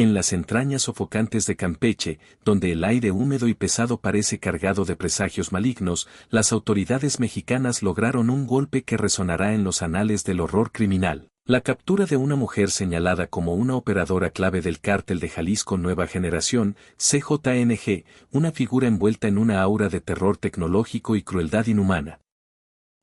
En las entrañas sofocantes de Campeche, donde el aire húmedo y pesado parece cargado de presagios malignos, las autoridades mexicanas lograron un golpe que resonará en los anales del horror criminal. La captura de una mujer señalada como una operadora clave del cártel de Jalisco Nueva Generación, CJNG, una figura envuelta en una aura de terror tecnológico y crueldad inhumana.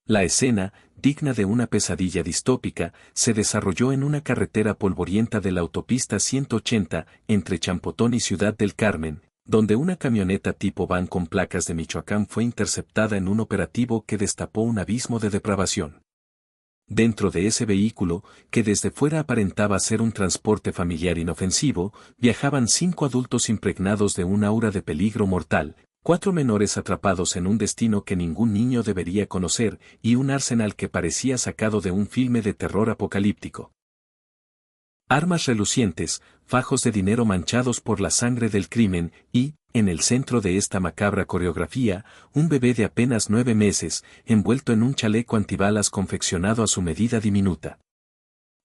La escena, digna de una pesadilla distópica, se desarrolló en una carretera polvorienta de la autopista 180, entre Champotón y Ciudad del Carmen, donde una camioneta tipo van con placas de Michoacán fue interceptada en un operativo que destapó un abismo de depravación. Dentro de ese vehículo, que desde fuera aparentaba ser un transporte familiar inofensivo, viajaban 5 adultos impregnados de un aura de peligro mortal, 4 menores atrapados en un destino que ningún niño debería conocer, y un arsenal que parecía sacado de un filme de terror apocalíptico. Armas relucientes, fajos de dinero manchados por la sangre del crimen, y, en el centro de esta macabra coreografía, un bebé de apenas 9 meses, envuelto en un chaleco antibalas confeccionado a su medida diminuta.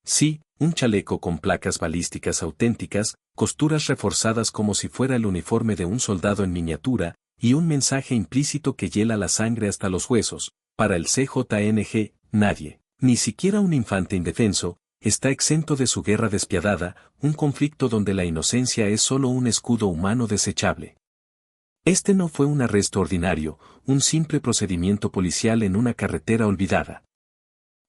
Sí, un chaleco con placas balísticas auténticas, costuras reforzadas como si fuera el uniforme de un soldado en miniatura, y un mensaje implícito que hiela la sangre hasta los huesos. Para el CJNG, nadie, ni siquiera un infante indefenso, está exento de su guerra despiadada, un conflicto donde la inocencia es solo un escudo humano desechable. Este no fue un arresto ordinario, un simple procedimiento policial en una carretera olvidada.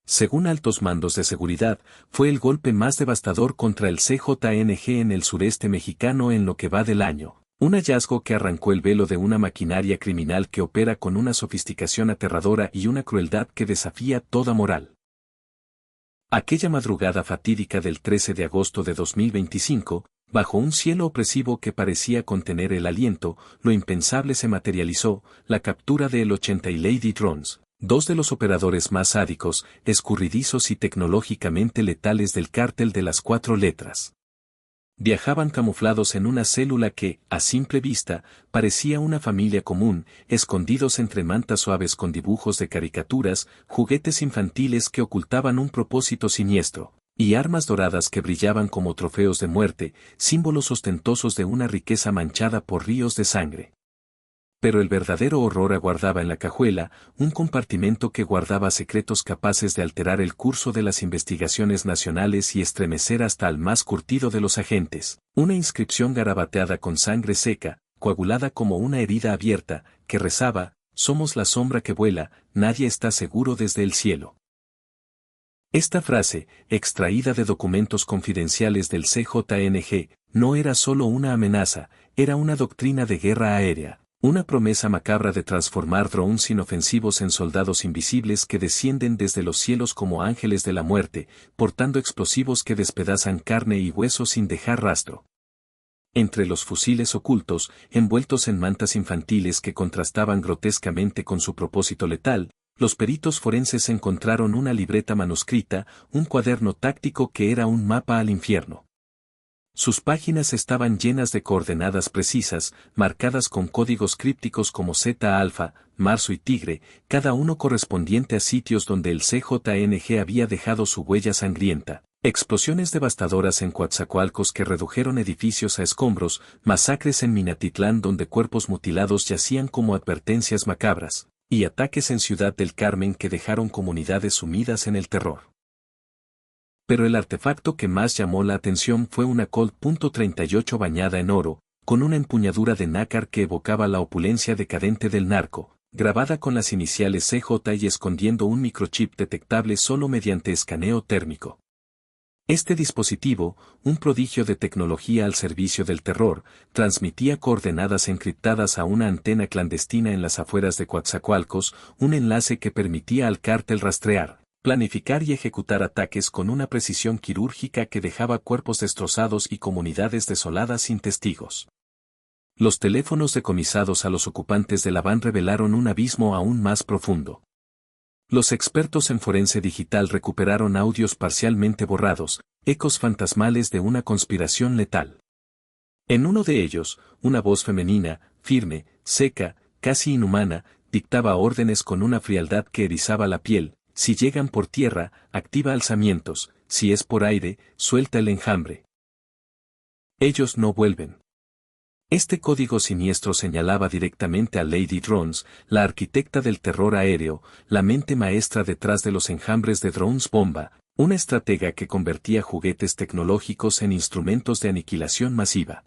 Según altos mandos de seguridad, fue el golpe más devastador contra el CJNG en el sureste mexicano en lo que va del año. Un hallazgo que arrancó el velo de una maquinaria criminal que opera con una sofisticación aterradora y una crueldad que desafía toda moral. Aquella madrugada fatídica del 13 de agosto de 2025, bajo un cielo opresivo que parecía contener el aliento, lo impensable se materializó, la captura de El 80 y Lady Drones, 2 de los operadores más sádicos, escurridizos y tecnológicamente letales del cártel de las 4 letras. Viajaban camuflados en una célula que, a simple vista, parecía una familia común, escondidos entre mantas suaves con dibujos de caricaturas, juguetes infantiles que ocultaban un propósito siniestro, y armas doradas que brillaban como trofeos de muerte, símbolos ostentosos de una riqueza manchada por ríos de sangre. Pero el verdadero horror aguardaba en la cajuela, un compartimento que guardaba secretos capaces de alterar el curso de las investigaciones nacionales y estremecer hasta al más curtido de los agentes. Una inscripción garabateada con sangre seca, coagulada como una herida abierta, que rezaba: somos la sombra que vuela, nadie está seguro desde el cielo. Esta frase, extraída de documentos confidenciales del CJNG, no era solo una amenaza, era una doctrina de guerra aérea. Una promesa macabra de transformar drones inofensivos en soldados invisibles que descienden desde los cielos como ángeles de la muerte, portando explosivos que despedazan carne y hueso sin dejar rastro. Entre los fusiles ocultos, envueltos en mantas infantiles que contrastaban grotescamente con su propósito letal, los peritos forenses encontraron una libreta manuscrita, un cuaderno táctico que era un mapa al infierno. Sus páginas estaban llenas de coordenadas precisas, marcadas con códigos crípticos como Zeta Alfa, Marzo y Tigre, cada uno correspondiente a sitios donde el CJNG había dejado su huella sangrienta. Explosiones devastadoras en Coatzacoalcos que redujeron edificios a escombros, masacres en Minatitlán donde cuerpos mutilados yacían como advertencias macabras, y ataques en Ciudad del Carmen que dejaron comunidades sumidas en el terror. Pero el artefacto que más llamó la atención fue una Colt .38 bañada en oro, con una empuñadura de nácar que evocaba la opulencia decadente del narco, grabada con las iniciales CJ y escondiendo un microchip detectable solo mediante escaneo térmico. Este dispositivo, un prodigio de tecnología al servicio del terror, transmitía coordenadas encriptadas a una antena clandestina en las afueras de Coatzacoalcos, un enlace que permitía al cártel rastrear, planificar y ejecutar ataques con una precisión quirúrgica que dejaba cuerpos destrozados y comunidades desoladas sin testigos. Los teléfonos decomisados a los ocupantes de la van revelaron un abismo aún más profundo. Los expertos en forense digital recuperaron audios parcialmente borrados, ecos fantasmales de una conspiración letal. En uno de ellos, una voz femenina, firme, seca, casi inhumana, dictaba órdenes con una frialdad que erizaba la piel: si llegan por tierra, activa alzamientos; si es por aire, suelta el enjambre. Ellos no vuelven. Este código siniestro señalaba directamente a Lady Drones, la arquitecta del terror aéreo, la mente maestra detrás de los enjambres de drones bomba, una estratega que convertía juguetes tecnológicos en instrumentos de aniquilación masiva.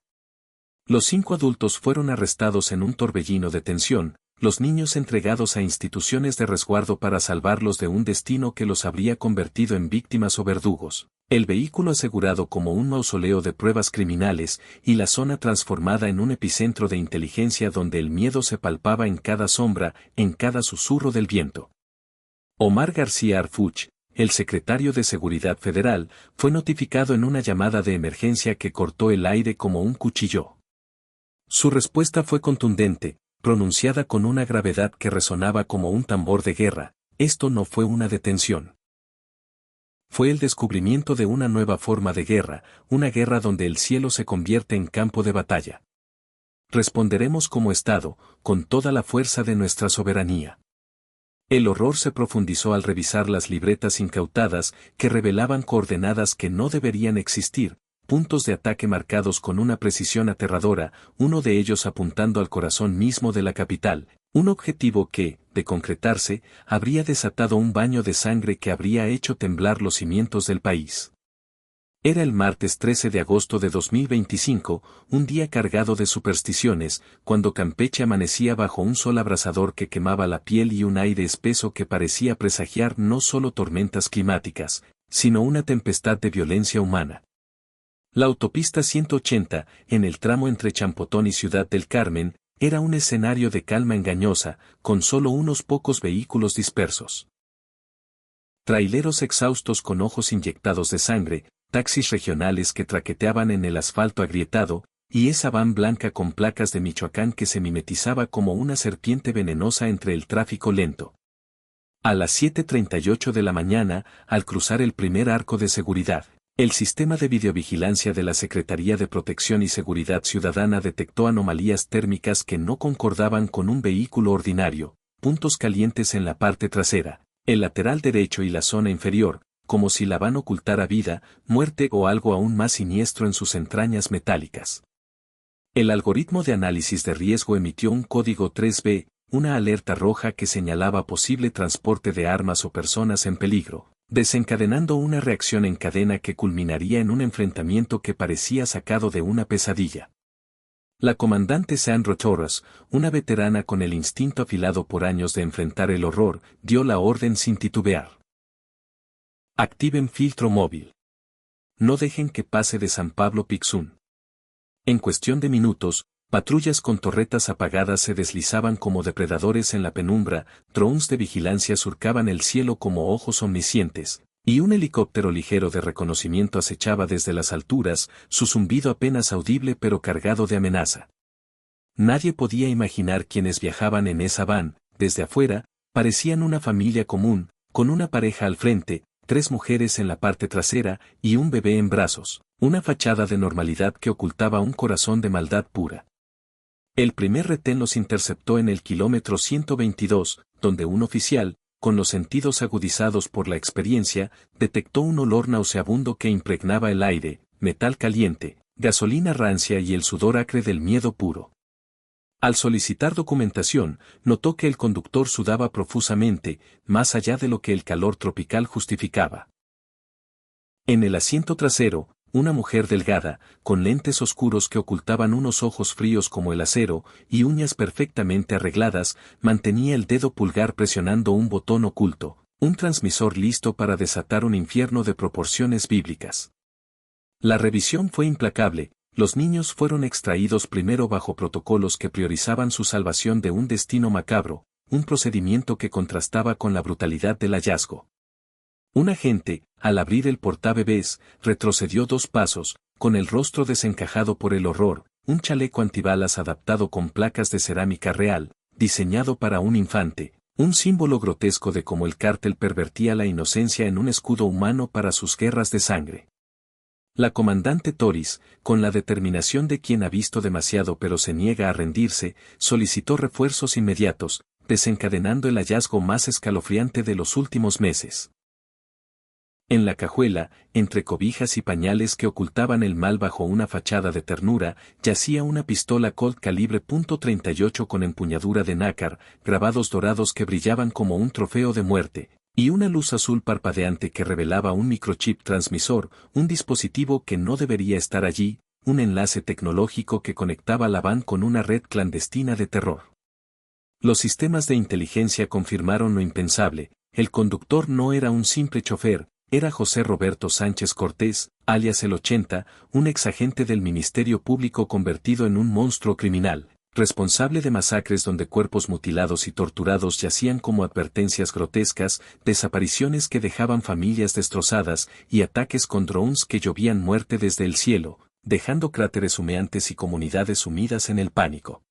Los 5 adultos fueron arrestados en un torbellino de tensión, los niños entregados a instituciones de resguardo para salvarlos de un destino que los habría convertido en víctimas o verdugos, el vehículo asegurado como un mausoleo de pruebas criminales y la zona transformada en un epicentro de inteligencia donde el miedo se palpaba en cada sombra, en cada susurro del viento. Omar García Harfuch, el secretario de Seguridad Federal, fue notificado en una llamada de emergencia que cortó el aire como un cuchillo. Su respuesta fue contundente, pronunciada con una gravedad que resonaba como un tambor de guerra: esto no fue una detención. Fue el descubrimiento de una nueva forma de guerra, una guerra donde el cielo se convierte en campo de batalla. Responderemos como Estado, con toda la fuerza de nuestra soberanía. El horror se profundizó al revisar las libretas incautadas que revelaban coordenadas que no deberían existir, puntos de ataque marcados con una precisión aterradora, uno de ellos apuntando al corazón mismo de la capital, un objetivo que, de concretarse, habría desatado un baño de sangre que habría hecho temblar los cimientos del país. Era el martes 13 de agosto de 2025, un día cargado de supersticiones, cuando Campeche amanecía bajo un sol abrasador que quemaba la piel y un aire espeso que parecía presagiar no solo tormentas climáticas, sino una tempestad de violencia humana. La autopista 180, en el tramo entre Champotón y Ciudad del Carmen, era un escenario de calma engañosa, con solo unos pocos vehículos dispersos. Traileros exhaustos con ojos inyectados de sangre, taxis regionales que traqueteaban en el asfalto agrietado, y esa van blanca con placas de Michoacán que se mimetizaba como una serpiente venenosa entre el tráfico lento. A las 7:38 de la mañana, al cruzar el primer arco de seguridad, el sistema de videovigilancia de la Secretaría de Protección y Seguridad Ciudadana detectó anomalías térmicas que no concordaban con un vehículo ordinario, puntos calientes en la parte trasera, el lateral derecho y la zona inferior, como si la van ocultara vida, muerte o algo aún más siniestro en sus entrañas metálicas. El algoritmo de análisis de riesgo emitió un código 3B, una alerta roja que señalaba posible transporte de armas o personas en peligro, desencadenando una reacción en cadena que culminaría en un enfrentamiento que parecía sacado de una pesadilla. La comandante Sandra Torres, una veterana con el instinto afilado por años de enfrentar el horror, dio la orden sin titubear. Activen filtro móvil. No dejen que pase de San Pablo Pixún. En cuestión de minutos, patrullas con torretas apagadas se deslizaban como depredadores en la penumbra, drones de vigilancia surcaban el cielo como ojos omniscientes, y un helicóptero ligero de reconocimiento acechaba desde las alturas, su zumbido apenas audible pero cargado de amenaza. Nadie podía imaginar quiénes viajaban en esa van, desde afuera, parecían una familia común, con una pareja al frente, 3 mujeres en la parte trasera y un bebé en brazos, una fachada de normalidad que ocultaba un corazón de maldad pura. El primer retén los interceptó en el kilómetro 122, donde un oficial, con los sentidos agudizados por la experiencia, detectó un olor nauseabundo que impregnaba el aire, metal caliente, gasolina rancia y el sudor acre del miedo puro. Al solicitar documentación, notó que el conductor sudaba profusamente, más allá de lo que el calor tropical justificaba. En el asiento trasero, una mujer delgada, con lentes oscuros que ocultaban unos ojos fríos como el acero, y uñas perfectamente arregladas, mantenía el dedo pulgar presionando un botón oculto, un transmisor listo para desatar un infierno de proporciones bíblicas. La revisión fue implacable. Los niños fueron extraídos primero bajo protocolos que priorizaban su salvación de un destino macabro, un procedimiento que contrastaba con la brutalidad del hallazgo. Un agente, al abrir el portabebés, retrocedió 2 pasos, con el rostro desencajado por el horror, un chaleco antibalas adaptado con placas de cerámica real, diseñado para un infante, un símbolo grotesco de cómo el cártel pervertía la inocencia en un escudo humano para sus guerras de sangre. La comandante Toris, con la determinación de quien ha visto demasiado pero se niega a rendirse, solicitó refuerzos inmediatos, desencadenando el hallazgo más escalofriante de los últimos meses. En la cajuela, entre cobijas y pañales que ocultaban el mal bajo una fachada de ternura, yacía una pistola Colt calibre .38 con empuñadura de nácar, grabados dorados que brillaban como un trofeo de muerte, y una luz azul parpadeante que revelaba un microchip transmisor, un dispositivo que no debería estar allí, un enlace tecnológico que conectaba la van con una red clandestina de terror. Los sistemas de inteligencia confirmaron lo impensable, el conductor no era un simple chofer, era José Roberto Sánchez Cortés, alias el 80, un exagente del Ministerio Público convertido en un monstruo criminal, responsable de masacres donde cuerpos mutilados y torturados yacían como advertencias grotescas, desapariciones que dejaban familias destrozadas y ataques con drones que llovían muerte desde el cielo, dejando cráteres humeantes y comunidades sumidas en el pánico.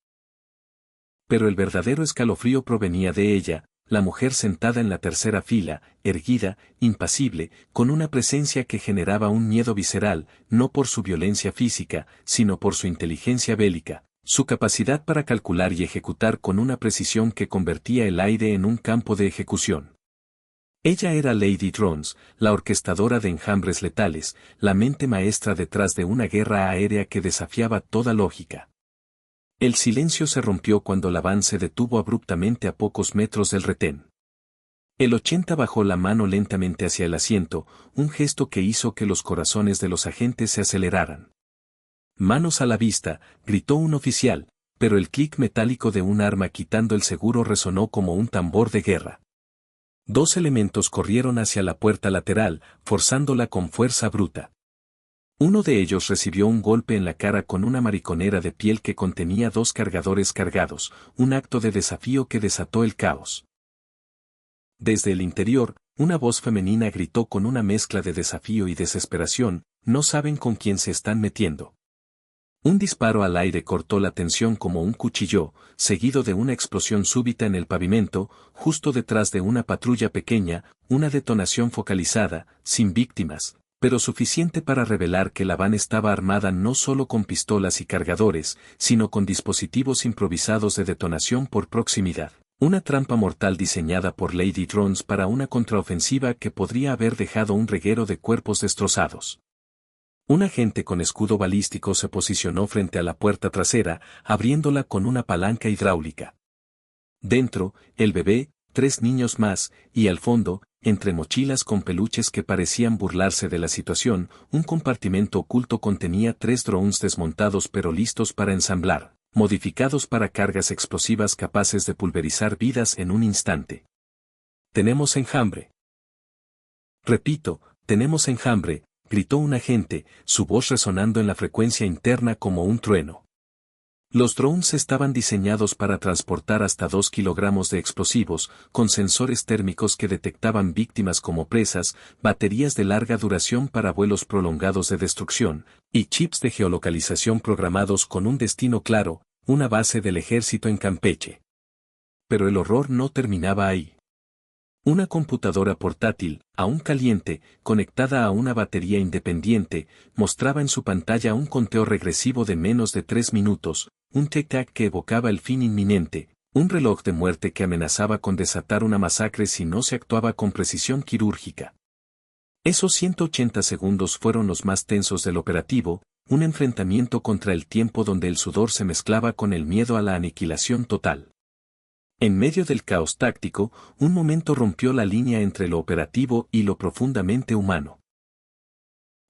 Pero el verdadero escalofrío provenía de ella, la mujer sentada en la tercera fila, erguida, impasible, con una presencia que generaba un miedo visceral, no por su violencia física, sino por su inteligencia bélica, su capacidad para calcular y ejecutar con una precisión que convertía el aire en un campo de ejecución. Ella era Lady Drones, la orquestadora de enjambres letales, la mente maestra detrás de una guerra aérea que desafiaba toda lógica. El silencio se rompió cuando la van se detuvo abruptamente a pocos metros del retén. El 80 bajó la mano lentamente hacia el asiento, un gesto que hizo que los corazones de los agentes se aceleraran. «Manos a la vista», gritó un oficial, pero el clic metálico de un arma quitando el seguro resonó como un tambor de guerra. Dos elementos corrieron hacia la puerta lateral, forzándola con fuerza bruta. Uno de ellos recibió un golpe en la cara con una mariconera de piel que contenía 2 cargadores cargados, un acto de desafío que desató el caos. Desde el interior, una voz femenina gritó con una mezcla de desafío y desesperación, «No saben con quién se están metiendo». Un disparo al aire cortó la tensión como un cuchillo, seguido de una explosión súbita en el pavimento, justo detrás de una patrulla pequeña, una detonación focalizada, sin víctimas, pero suficiente para revelar que la van estaba armada no solo con pistolas y cargadores, sino con dispositivos improvisados de detonación por proximidad. Una trampa mortal diseñada por Lady Drones para una contraofensiva que podría haber dejado un reguero de cuerpos destrozados. Un agente con escudo balístico se posicionó frente a la puerta trasera, abriéndola con una palanca hidráulica. Dentro, el bebé, 3 niños más, y al fondo, entre mochilas con peluches que parecían burlarse de la situación, un compartimento oculto contenía 3 drones desmontados pero listos para ensamblar, modificados para cargas explosivas capaces de pulverizar vidas en un instante. «Tenemos enjambre». «Repito, tenemos enjambre», gritó un agente, su voz resonando en la frecuencia interna como un trueno. Los drones estaban diseñados para transportar hasta 2 kilogramos de explosivos, con sensores térmicos que detectaban víctimas como presas, baterías de larga duración para vuelos prolongados de destrucción, y chips de geolocalización programados con un destino claro, una base del ejército en Campeche. Pero el horror no terminaba ahí. Una computadora portátil, aún caliente, conectada a una batería independiente, mostraba en su pantalla un conteo regresivo de menos de 3 minutos, un tic-tac que evocaba el fin inminente, un reloj de muerte que amenazaba con desatar una masacre si no se actuaba con precisión quirúrgica. Esos 180 segundos fueron los más tensos del operativo, un enfrentamiento contra el tiempo donde el sudor se mezclaba con el miedo a la aniquilación total. En medio del caos táctico, un momento rompió la línea entre lo operativo y lo profundamente humano.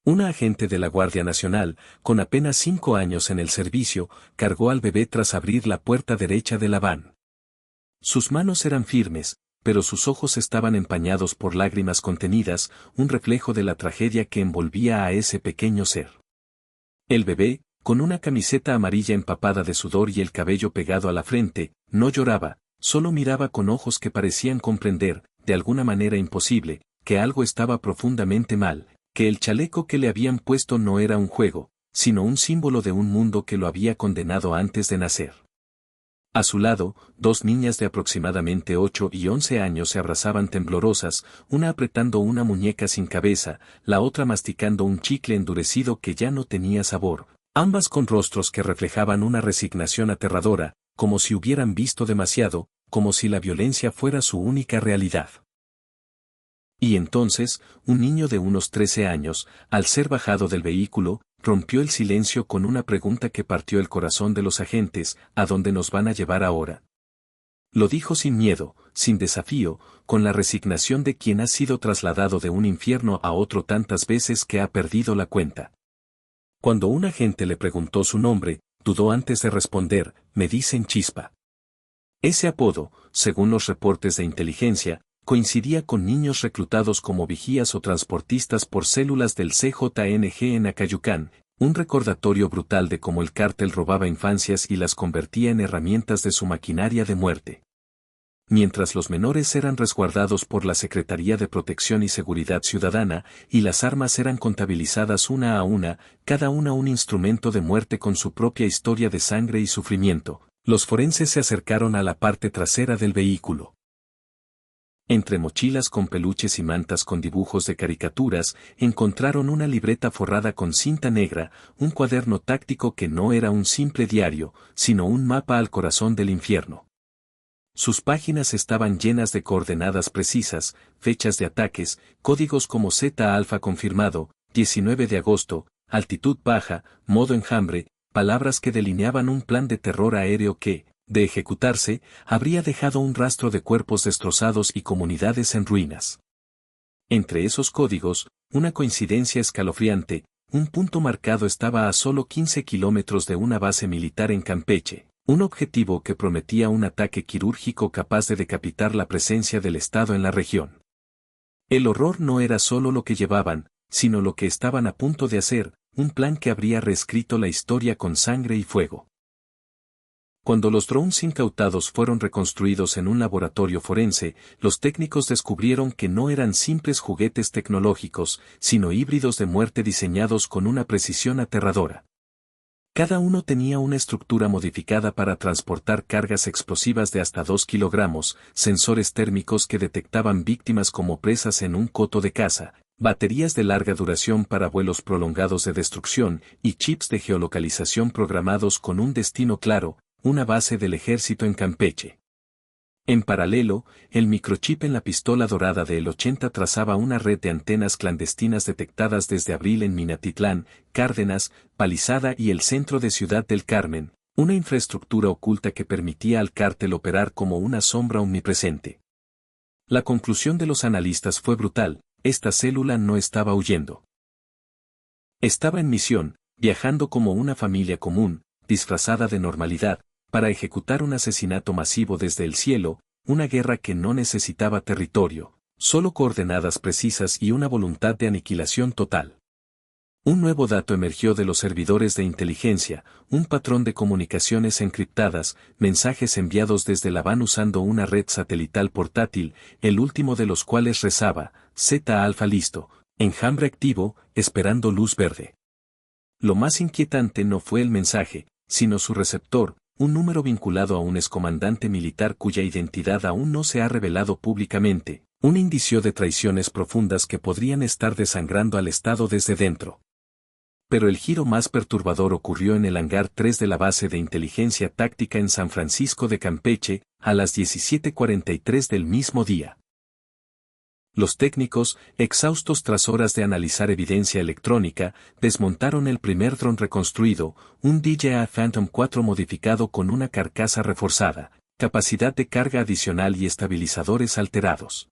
Una agente de la Guardia Nacional, con apenas 5 años en el servicio, cargó al bebé tras abrir la puerta derecha de la van. Sus manos eran firmes, pero sus ojos estaban empañados por lágrimas contenidas, un reflejo de la tragedia que envolvía a ese pequeño ser. El bebé, con una camiseta amarilla empapada de sudor y el cabello pegado a la frente, no lloraba. Solo miraba con ojos que parecían comprender, de alguna manera imposible, que algo estaba profundamente mal, que el chaleco que le habían puesto no era un juego, sino un símbolo de un mundo que lo había condenado antes de nacer. A su lado, 2 niñas de aproximadamente 8 y 11 años se abrazaban temblorosas, una apretando una muñeca sin cabeza, la otra masticando un chicle endurecido que ya no tenía sabor, ambas con rostros que reflejaban una resignación aterradora, como si hubieran visto demasiado, como si la violencia fuera su única realidad. Y entonces, un niño de unos 13 años, al ser bajado del vehículo, rompió el silencio con una pregunta que partió el corazón de los agentes: ¿a dónde nos van a llevar ahora? Lo dijo sin miedo, sin desafío, con la resignación de quien ha sido trasladado de un infierno a otro tantas veces que ha perdido la cuenta. Cuando un agente le preguntó su nombre, dudó antes de responder: me dicen Chispa. Ese apodo, según los reportes de inteligencia, coincidía con niños reclutados como vigías o transportistas por células del CJNG en Acayucán, un recordatorio brutal de cómo el cártel robaba infancias y las convertía en herramientas de su maquinaria de muerte. Mientras los menores eran resguardados por la Secretaría de Protección y Seguridad Ciudadana, y las armas eran contabilizadas una a una, cada una un instrumento de muerte con su propia historia de sangre y sufrimiento, los forenses se acercaron a la parte trasera del vehículo. Entre mochilas con peluches y mantas con dibujos de caricaturas, encontraron una libreta forrada con cinta negra, un cuaderno táctico que no era un simple diario, sino un mapa al corazón del infierno. Sus páginas estaban llenas de coordenadas precisas, fechas de ataques, códigos como Z alfa confirmado, 19 de agosto, altitud baja, modo enjambre, palabras que delineaban un plan de terror aéreo que, de ejecutarse, habría dejado un rastro de cuerpos destrozados y comunidades en ruinas. Entre esos códigos, una coincidencia escalofriante: un punto marcado estaba a solo 15 kilómetros de una base militar en Campeche, un objetivo que prometía un ataque quirúrgico capaz de decapitar la presencia del Estado en la región. El horror no era solo lo que llevaban, sino lo que estaban a punto de hacer: un plan que habría reescrito la historia con sangre y fuego. Cuando los drones incautados fueron reconstruidos en un laboratorio forense, los técnicos descubrieron que no eran simples juguetes tecnológicos, sino híbridos de muerte diseñados con una precisión aterradora. Cada uno tenía una estructura modificada para transportar cargas explosivas de hasta 2 kilogramos, sensores térmicos que detectaban víctimas como presas en un coto de caza, baterías de larga duración para vuelos prolongados de destrucción, y chips de geolocalización programados con un destino claro: una base del ejército en Campeche. En paralelo, el microchip en la pistola dorada del 80 trazaba una red de antenas clandestinas detectadas desde abril en Minatitlán, Cárdenas, Palizada y el centro de Ciudad del Carmen, una infraestructura oculta que permitía al cártel operar como una sombra omnipresente. La conclusión de los analistas fue brutal: esta célula no estaba huyendo. Estaba en misión, viajando como una familia común, disfrazada de normalidad, para ejecutar un asesinato masivo desde el cielo, una guerra que no necesitaba territorio, solo coordenadas precisas y una voluntad de aniquilación total. Un nuevo dato emergió de los servidores de inteligencia: un patrón de comunicaciones encriptadas, mensajes enviados desde La Habana usando una red satelital portátil, el último de los cuales rezaba: Z alfa listo, enjambre activo, esperando luz verde. Lo más inquietante no fue el mensaje, sino su receptor, un número vinculado a un excomandante militar cuya identidad aún no se ha revelado públicamente, un indicio de traiciones profundas que podrían estar desangrando al Estado desde dentro. Pero el giro más perturbador ocurrió en el hangar 3 de la base de inteligencia táctica en San Francisco de Campeche, a las 17:43 del mismo día. Los técnicos, exhaustos tras horas de analizar evidencia electrónica, desmontaron el primer dron reconstruido, un DJI Phantom 4 modificado con una carcasa reforzada, capacidad de carga adicional y estabilizadores alterados.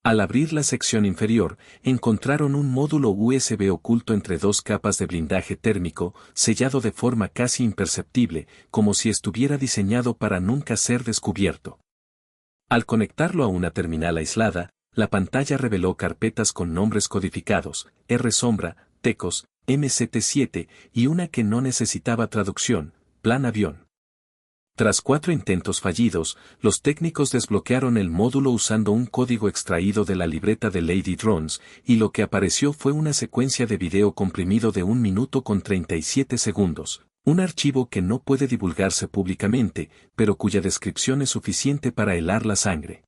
Al abrir la sección inferior, encontraron un módulo USB oculto entre 2 capas de blindaje térmico, sellado de forma casi imperceptible, como si estuviera diseñado para nunca ser descubierto. Al conectarlo a una terminal aislada, la pantalla reveló carpetas con nombres codificados: R-Sombra, Tecos, MCT-7, y una que no necesitaba traducción: Plan Avión. Tras 4 intentos fallidos, los técnicos desbloquearon el módulo usando un código extraído de la libreta de Lady Drones, y lo que apareció fue una secuencia de video comprimido de 1 minuto con 37 segundos, un archivo que no puede divulgarse públicamente, pero cuya descripción es suficiente para helar la sangre.